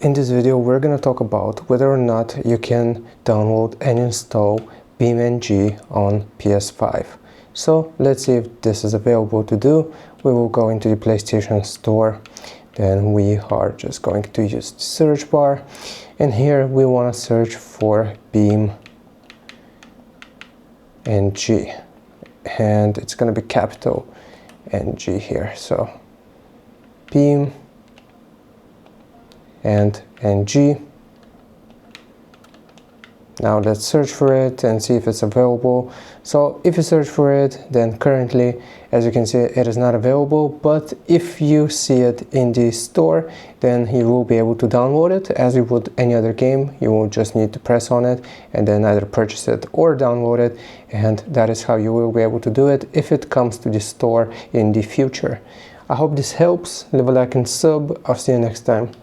In this video we're going to talk about whether or not you can download and install BeamNG on PS5. So let's see if this is available to do. We will go into the PlayStation Store, then we are just going to use the search bar, and here we want to search for BeamNG, and it's going to be capital NG here, so Beam and NG. Now let's search for it and see if it's available. So if you search for it, then currently, as you can see, it is not available, but if you see it in the store, then you will be able to download it as you would any other game. You will just need to press on it and then either purchase it or download it, and that is how you will be able to do it if it comes to the store in the future. I hope this helps. Leave a like and sub. I'll see you next time.